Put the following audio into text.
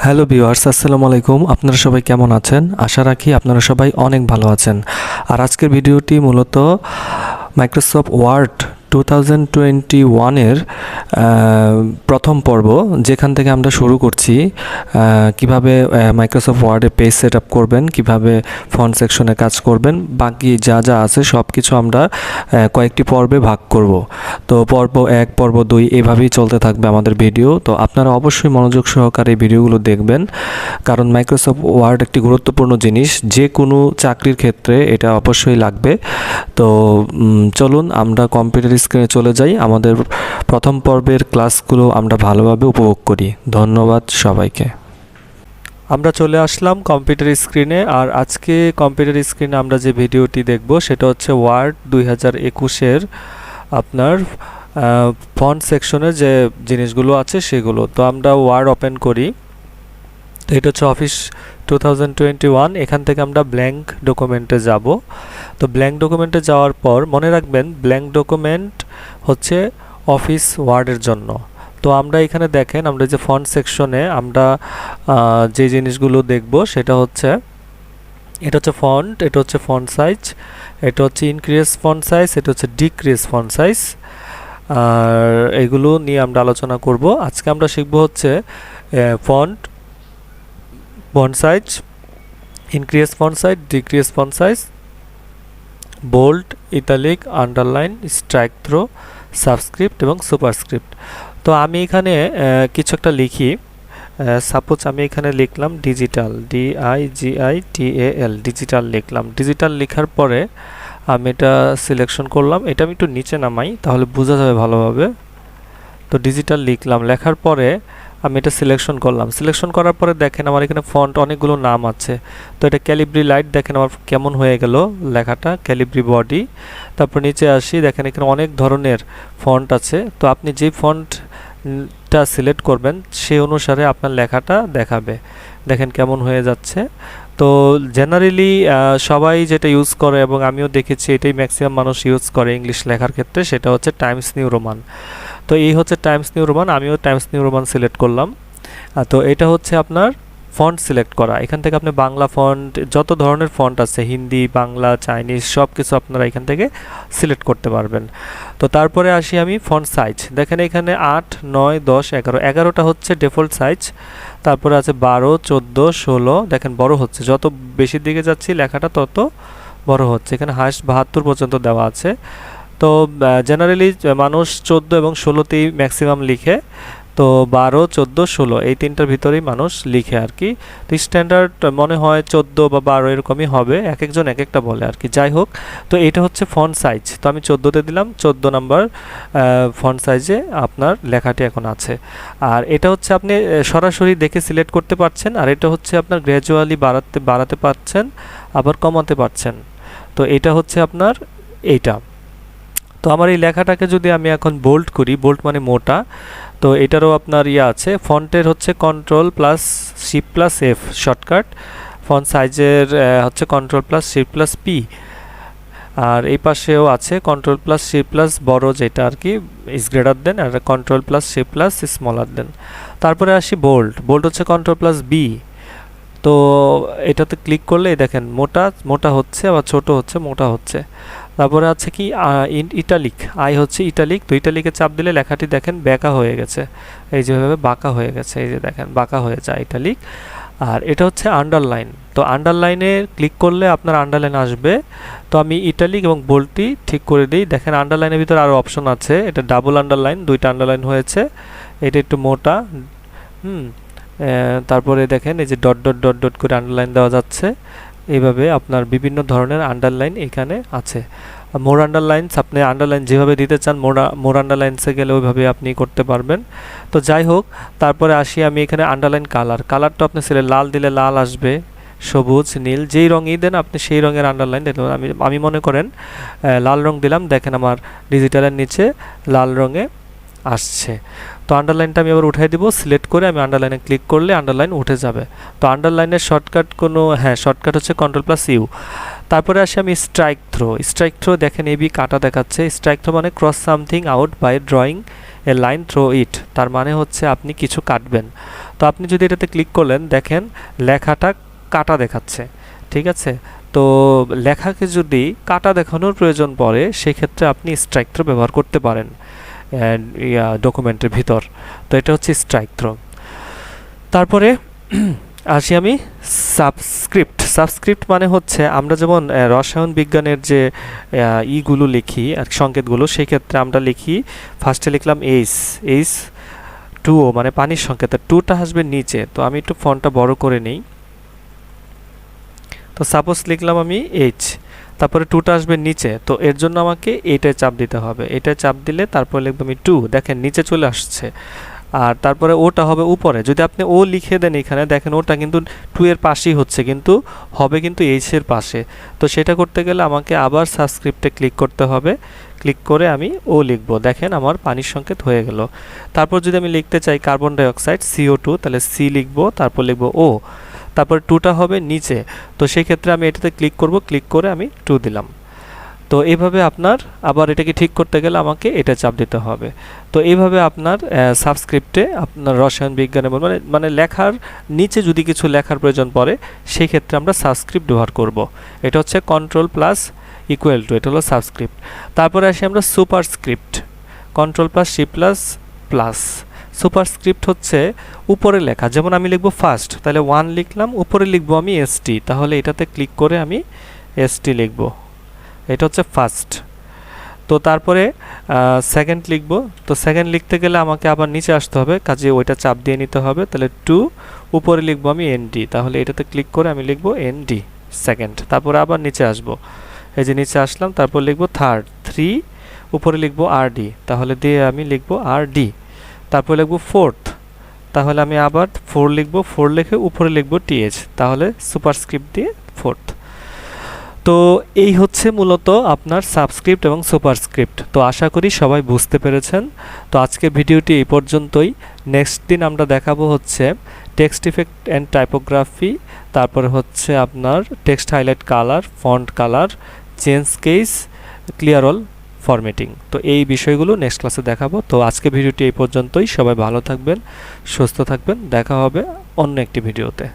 Hello viewers, আসসালামু আলাইকুম। আপনারা সবাই কেমন আছেন? আশা রাখি আপনারা সবাই অনেক ভালো আছেন। আর আজকের ভিডিওটি মূলত মাইক্রোসফট ওয়ার্ড 2021-এর প্রথম পর্ব, যেখান থেকে আমরা শুরু করছি কিভাবে মাইক্রোসফট ওয়ার্ডে পেজ সেট আপ করবেন, কীভাবে ফন্ট সেকশনে কাজ করবেন, বাকি যা যা আছে সব কিছু আমরা কয়েকটি পর্বে ভাগ করব। তো পর্ব 1, পর্ব 2 এভাবেই চলতে থাকবে আমাদের ভিডিও। তো আপনারা অবশ্যই মনোযোগ সহকারে এই ভিডিওগুলো দেখবেন, কারণ মাইক্রোসফট ওয়ার্ড একটি গুরুত্বপূর্ণ জিনিস, যে কোনো চাকরির ক্ষেত্রে এটা অবশ্যই লাগবে। তো চলুন আমরা কম্পিউটার স্ক্রিনে চলে যাই, আমাদের প্রথম পর্বের ক্লাসগুলো আমরা ভালোভাবে উপভোগ করি। ধন্যবাদ সবাইকে। আমরা চলে আসলাম কম্পিউটার স্ক্রিনে, আর আজকে কম্পিউটার স্ক্রিনে আমরা যে ভিডিওটি দেখব সেটা হচ্ছে ওয়ার্ড 2021-এর আপনার ফন্ট সেকশনের যে জিনিসগুলো আছে সেগুলো। তো আমরা ওয়ার্ড ওপেন করি। তো এটা হচ্ছে অফিস 2021। এখান থেকে আমরা ব্ল্যাঙ্ক ডকুমেন্টে যাব। তো ব্ল্যাঙ্ক ডকুমেন্টে যাওয়ার পর মনে রাখবেন, ব্ল্যাঙ্ক ডকুমেন্ট হচ্ছে অফিস ওয়ার্ডের জন্য। তো আমরা এখানে দেখেন, আমরা যে ফন্ট সেকশনে আমরা যে জিনিসগুলো দেখব সেটা হচ্ছে, এটা হচ্ছে ফন্ট, এটা হচ্ছে ফন্ট সাইজ, এটা হচ্ছে ইনক্রিজ ফন্ট সাইজ, এটা হচ্ছে ডিক্রিজ ফন্ট সাইজ। আর এগুলো নিয়ে আমরা আলোচনা করব। আজকে আমরা শিখব হচ্ছে font size, increase font size, decrease font size, bold, italic, underline, strike through, subscript এবং সুপারস্ক্রিপ্ট। তো আমি এখানে কিছু একটা লিখি। সাপোজ আমি এখানে লিখলাম ডিজিটাল, DIGITAL, ডিজিটাল লিখলাম। ডিজিটাল লেখার পরে আমি এটা সিলেকশন করলাম। এটা আমি একটু নিচে নামাই, তাহলে বোঝা যাবে ভালোভাবে। তো ডিজিটাল লিখলাম, লেখার পরে আমি এটা সিলেকশন করলাম। সিলেকশন করার পরে দেখেন আমার এখানে ফন্ট অনেকগুলো নাম আছে। তো এটা ক্যালিব্রি লাইট, দেখেন আমার কেমন হয়ে গেল লেখাটা, ক্যালিব্রি বডি। তারপর নিচে আসি, দেখেন এখানে অনেক ধরনের ফন্ট আছে। তো আপনি যে ফন্টটা সিলেক্ট করবেন সেই অনুসারে আপনার লেখাটা দেখাবে। দেখেন কেমন হয়ে যাচ্ছে। তো জেনারেলি সবাই যেটা ইউজ করে, এবং আমিও দেখেছি এটাই ম্যাক্সিমাম মানুষ ইউজ করে ইংলিশ লেখার ক্ষেত্রে, সেটা হচ্ছে টাইমস নিউ রোমান। তো এই হচ্ছে টাইমস নিউ রোমান, আমিও টাইমস নিউ রোমান সিলেক্ট করলাম। তো এটা হচ্ছে আপনার ফন্ট সিলেক্ট করা। এখান থেকে আপনি বাংলা ফন্ট, যত ধরনের ফন্ট আছে, হিন্দি, বাংলা, চাইনিজ, সব কিছু আপনারা এখান থেকে সিলেক্ট করতে পারবেন। তো তারপরে আসি আমি ফন্ট সাইজ। দেখেন এখানে 8, 9, 10, 11, 11টা হচ্ছে ডিফল্ট সাইজ। তারপরে আছে 12, 14, 16। দেখেন বড় হচ্ছে, যত বেশির দিকে যাচ্ছি লেখাটা তত বড় হচ্ছে। এখানে হাইস্ট 72 পর্যন্ত দেওয়া আছে। তো জেনারেলি মানুষ 14 এবং 16তেই ম্যাক্সিমাম লিখে। তো 12, 14, 16 এই তিনটার ভিতরেই মানুষ লিখে আর কি। তো স্ট্যান্ডার্ড মনে হয় 14 বা 12 এরকমই হবে, এক একজন এক একটা বলে আর কি। যাই হোক, তো এটা হচ্ছে ফন্ট সাইজ। তো আমি 14তে দিলাম, 14 নাম্বার ফন্ট সাইজে আপনার লেখাটি এখন আছে। আর এটা হচ্ছে আপনি সরাসরি দেখে সিলেক্ট করতে পারছেন, আর এটা হচ্ছে আপনার গ্র্যাজুয়ালি বাড়াতে পারছেন, আবার কমাতে পারছেন। তো এটা হচ্ছে আপনার এইটা। তো আমার এই লেখাটাকে যদি আমি এখন বোল্ড করি, বোল্ড মানে মোটা, তো এটারও আপনার আছে। ফন্টের হচ্ছে Ctrl+Shift+F শর্টকাট। ফন্ট সাইজের হচ্ছে Ctrl+Shift+P। আর এই পাশেও আছে Ctrl+Shift+ বড়, যেটা আর কি ইজ গ্রেটার দেন, আর Ctrl+Shift+ স্মলার দেন। তারপরে আসি বোল্ড। বোল্ড হচ্ছে Ctrl+B। তো এটাতে ক্লিক করলে দেখেন মোটা হচ্ছে, আবার ছোট হচ্ছে, মোটা হচ্ছে। তারপরে আছে কি ইটালিক, আই হচ্ছে ইটালিক। তো ইটালিকে চাপ দিলে লেখাটি দেখেন বাঁকা হয়ে গেছে, এই যেভাবে বাঁকা হয়ে গেছে, এই যে দেখেন বাঁকা হয়ে যায় ইটালিক। আর এটা হচ্ছে আন্ডারলাইন। তো আন্ডারলাইনে ক্লিক করলে আপনার আন্ডারলাইন আসবে। তো আমি ইটালিক এবং বোল্ডটি ঠিক করে দিই। দেখেন আন্ডারলাইনের ভিতরে আরও অপশন আছে, এটা ডাবল আন্ডারলাইন, 2টা আন্ডারলাইন হয়েছে। এটা একটু মোটা, তারপরে দেখেন এই যে ডট ডট ডট ডট করে আন্ডারলাইন দেওয়া যাচ্ছে। এইভাবে আপনার বিভিন্ন ধরনের আন্ডারলাইন এখানে আছে। মোর আন্ডারলাইনস, আপনি আন্ডারলাইন যেভাবে দিতে চান মোর আন্ডারলাইনসে গেলে ওইভাবে আপনি করতে পারবেন। তো যাই হোক, তারপরে আসি আমি এখানে আন্ডারলাইন কালারটা আপনি লাল দিলে লাল আসবে, সবুজ, নীল, যেই রঙই দেন আপনি সেই রঙের আন্ডারলাইন দিতে পারেন। আমি মনে করেন লাল রং দিলাম, দেখেন আমার ডিজিটালের নিচে লাল রঙে আসছে। তো আন্ডারলাইনটা আমি আবার উঠাই দিব, সিলেক্ট করে আমি আন্ডারলাইনে ক্লিক করলে আন্ডারলাইন উঠে যাবে। তো আন্ডারলাইনের শর্টকাট শর্টকাট হচ্ছে Ctrl+U। তারপরে আসি আমি স্ট্রাইক থ্রো। দেখেন এবি কাটা দেখাচ্ছে। স্ট্রাইক থ্রো মানে cross something out by drawing a line through it, তার মানে হচ্ছে আপনি কিছু কাটবেন। তো তো আপনি যদি এটাতে ক্লিক করলেন, দেখেন লেখাটা কাটা দেখাচ্ছে, ঠিক আছে। তো লেখাকে যদি কাটা দেখানোর প্রয়োজন পড়ে সেক্ষেত্রে আপনি স্ট্রাইক থ্রো ব্যবহার করতে পারেন ডকুমেন্টের ভিতর। তো এটা হচ্ছে স্ট্রাইক থ্রো। তারপরে আসি আমি সাবস্ক্রিপ্ট মানে হচ্ছে আমরা যেমন রসায়ন বিজ্ঞানের যে ইগুলো লিখি আর সংকেতগুলো, সেই ক্ষেত্রে আমরা লিখি ফার্স্টে লিখলাম এইচ 2O মানে পানির সংকেত, 2টা আসবে নিচে। তো আমি একটু ফন্টটা বড় করে নেই। তো সাপোজ লিখলাম আমি এইচ, তারপরে 2টা আসবে নিচে, তো এর জন্য আমাকে এইটায় চাপ দিতে হবে। এটায় চাপ দিলে তারপরে লিখবো আমি 2, দেখেন নিচে চলে আসছে। আর তারপরে ওটা হবে উপরে। যদি আপনি ও লিখে দেন এখানে, দেখেন ওটা কিন্তু 2 এর পাশেই হচ্ছে, কিন্তু হবে কিন্তু এইচ এর পাশে। তো সেটা করতে গেলে আমাকে আবার সাবস্ক্রিপ্টে ক্লিক করতে হবে। ক্লিক করে আমি ও লিখব, দেখেন আমার পানির সংকেত হয়ে গেল। তারপর যদি আমি লিখতে চাই কার্বন ডাইঅক্সাইড CO2, তাহলে সি লিখব, তারপর লিখব ও, তারপর 2টা হবে নিচে। তো সেই ক্ষেত্রে আমি এটাতে ক্লিক করব, ক্লিক করে আমি 2 দিলাম। তো এইভাবে আপনার আবার এটাকে ঠিক করতে গেলে আমাকে এটা চাপ দিতে হবে। তো এইভাবে আপনার সাবস্ক্রিপ্টে আপনার রসায়ন বিজ্ঞানে মানে লেখার নিচে যদি কিছু লেখার প্রয়োজন পড়ে সেই ক্ষেত্রে আমরা সাবস্ক্রিপ্ট ব্যবহার করব। এটা হচ্ছে কন্ট্রোল প্লাস ইকুয়াল টু, এটা হলো সাবস্ক্রিপ্ট। তারপরে আসি আমরা superscript, control plus C plus plus. Superscript হচ্ছে উপরে লেখা, যেমন আমি লিখব ফার্স্ট, তাহলে 1 লিখলাম, উপরে লিখবো আমি এসটি, তাহলে এটাতে ক্লিক করে আমি এসটি লিখব, এটা হচ্ছে ফার্স্ট। তো তারপরে সেকেন্ড লিখব, তো সেকেন্ড লিখতে গেলে আমাকে আবার নিচে আসতে হবে, কাজে ওইটা চাপ দিয়ে নিতে হবে। তাহলে 2, উপরে লিখবো আমি এনডি, তাহলে এটাতে ক্লিক করে আমি লিখব এনডি সেকেন্ড। তারপরে আবার নিচে আসব, এই যে নিচে আসলাম, তারপর লিখব থার্ড 3, উপরে লিখব আরডি, তাহলে দিয়ে আমি লিখব আরডি। তারপর লিখব ফোর্থ, তাহলে আমি আবার 4 লিখব, 4 লিখে উপরে লিখব টিএচ, তাহলে সুপারস্ক্রিপ্ট দিয়ে ফোর্থ। তো এই হচ্ছে মূলত আপনার সাবস্ক্রিপ্ট এবং সুপারস্ক্রিপ্ট। তো আশা করি সবাই বুঝতে পেরেছেন। তো আজকের ভিডিওটি এই পর্যন্তই। নেক্সট দিন আমরা দেখাবো হচ্ছে টেক্সট ইফেক্ট অ্যান্ড টাইপোগ্রাফি, তারপরে হচ্ছে আপনার text highlight colour, font colour, change case, clear all formatting. তো এই বিষয়গুলো নেক্সট ক্লাসে দেখাবো। তো আজকে ভিডিওটি এই পর্যন্তই। সবাই ভালো থাকবেন, সুস্থ থাকবেন, দেখা হবে অন্য একটি ভিডিওতে।